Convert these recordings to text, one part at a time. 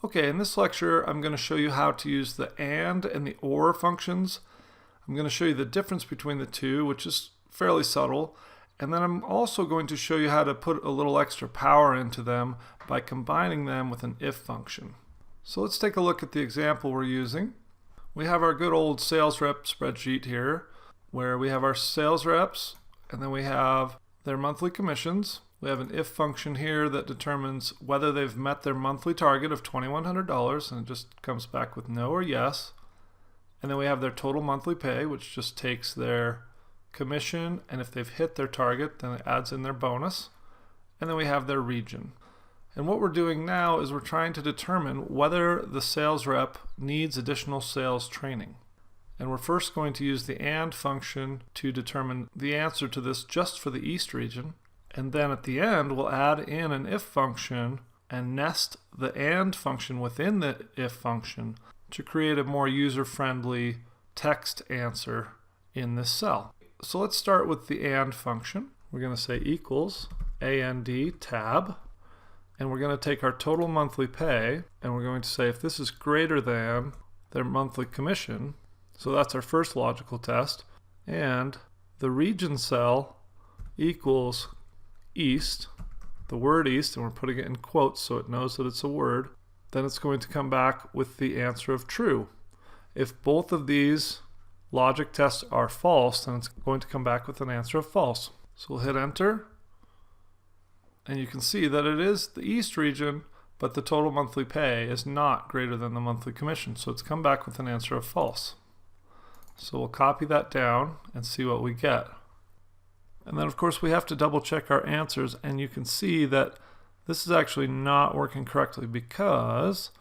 Okay, in this lecture, I'm going to show you how to use the AND and the OR functions. I'm going to show you the difference between the two, which is fairly subtle. And then I'm also going to show you how to put a little extra power into them by combining them with an if function. So let's take a look at the example we're using. We have our good old sales rep spreadsheet here, where we have our sales reps, and then we have their monthly commissions. We have an if function here that determines whether they've met their monthly target of $2,100, and it just comes back with no or yes. And then we have their total monthly pay, which just takes their commission, and if they've hit their target, then it adds in their bonus. And then we have their region. And what we're doing now is we're trying to determine whether the sales rep needs additional sales training. And we're first going to use the AND function to determine the answer to this just for the East region. And then at the end, we'll add in an if function and nest the AND function within the if function to create a more user-friendly text answer in this cell. So let's start with the AND function. We're going to say equals AND tab, and we're going to take our total monthly pay, and we're going to say if this is greater than their monthly commission, so that's our first logical test, and the region cell equals East, the word East, and we're putting it in quotes so it knows that it's a word, then it's going to come back with the answer of true. If both of these logic tests are false, then it's going to come back with an answer of false. So we'll hit enter, and you can see that it is the East region, but the total monthly pay is not greater than the monthly commission, so it's come back with an answer of false. So we'll copy that down and see what we get. And then of course we have to double check our answers, and you can see that this is actually not working correctly because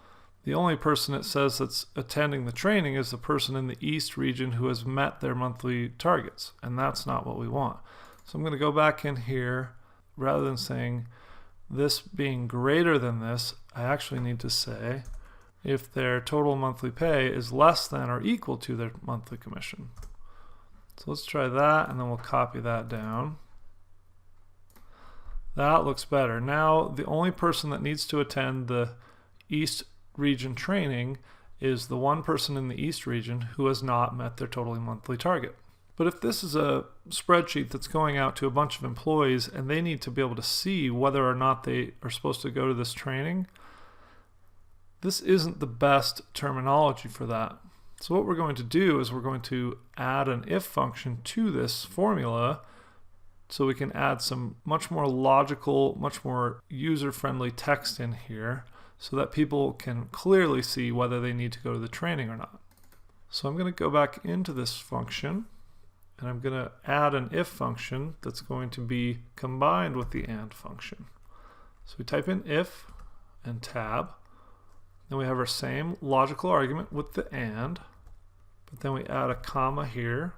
the only person it says that's attending the training is the person in the East region who has met their monthly targets, and that's not what we want. So I'm going to go back in here. Rather than saying this being greater than this, I actually need to say if their total monthly pay is less than or equal to their monthly commission. So let's try that, and then we'll copy that down. That looks better. Now the only person that needs to attend the East region training is the one person in the East region who has not met their total monthly target. But if this is a spreadsheet that's going out to a bunch of employees and they need to be able to see whether or not they are supposed to go to this training, this isn't the best terminology for that. So what we're going to do is we're going to add an if function to this formula so we can add some much more logical, much more user-friendly text in here so that people can clearly see whether they need to go to the training or not. So I'm going to go back into this function, and I'm going to add an if function that's going to be combined with the AND function. So we type in if and tab, then we have our same logical argument with the AND, but then we add a comma here,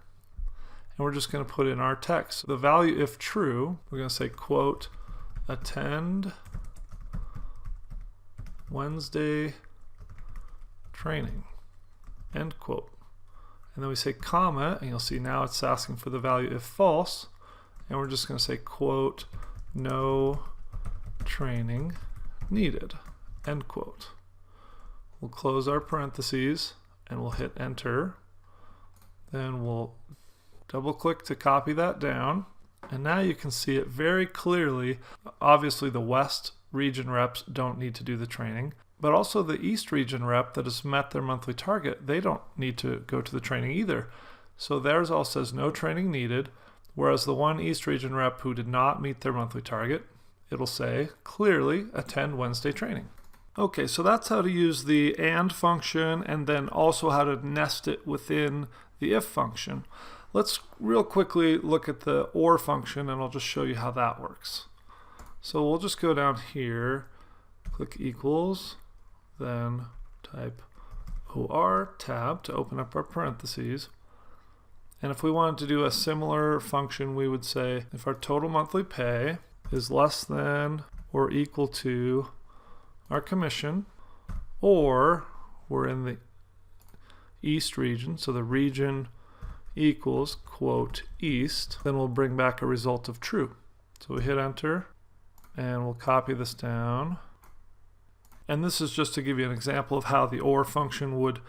and we're just going to put in our text. The value if true, we're going to say quote attend Wednesday training, end quote. And then we say comma, and you'll see now it's asking for the value if false, and we're just going to say quote no training needed, end quote. We'll close our parentheses and we'll hit enter. Then we'll double click to copy that down, and now you can see it very clearly. Obviously the West region reps don't need to do the training, but also the East region rep that has met their monthly target, they don't need to go to the training either. So theirs all says no training needed, whereas the one East region rep who did not meet their monthly target, it'll say clearly attend Wednesday training. Okay, so that's how to use the AND function and then also how to nest it within the if function. Let's real quickly look at the OR function, and I'll just show you how that works. So we'll just go down here, click equals, then type OR tab to open up our parentheses. And if we wanted to do a similar function, we would say if our total monthly pay is less than or equal to our commission, or we're in the East region, so the region equals quote East, then we'll bring back a result of true. So we hit enter, and we'll copy this down, And this is just to give you an example of how the OR function would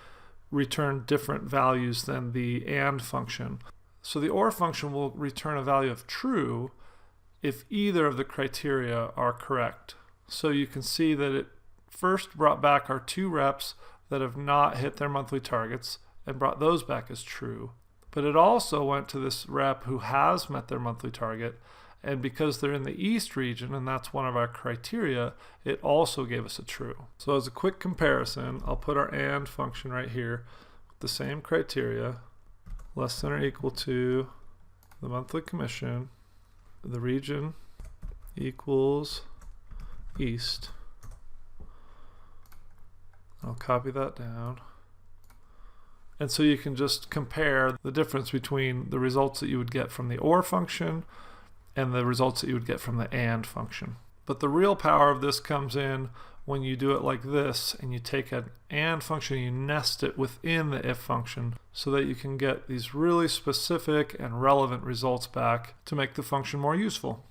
return different values than the AND function. So the OR function will return a value of true if either of the criteria are correct. So you can see that it first brought back our 2 reps that have not hit their monthly targets and brought those back as true. But it also went to this rep who has met their monthly target, and because they're in the East region and that's one of our criteria, it also gave us a true. So as a quick comparison, I'll put our AND function right here with the same criteria, less than or equal to the monthly commission, the region equals East. I'll copy that down. And so you can just compare the difference between the results that you would get from the OR function and the results that you would get from the AND function. But the real power of this comes in when you do it like this and you take an AND function and you nest it within the if function so that you can get these really specific and relevant results back to make the function more useful.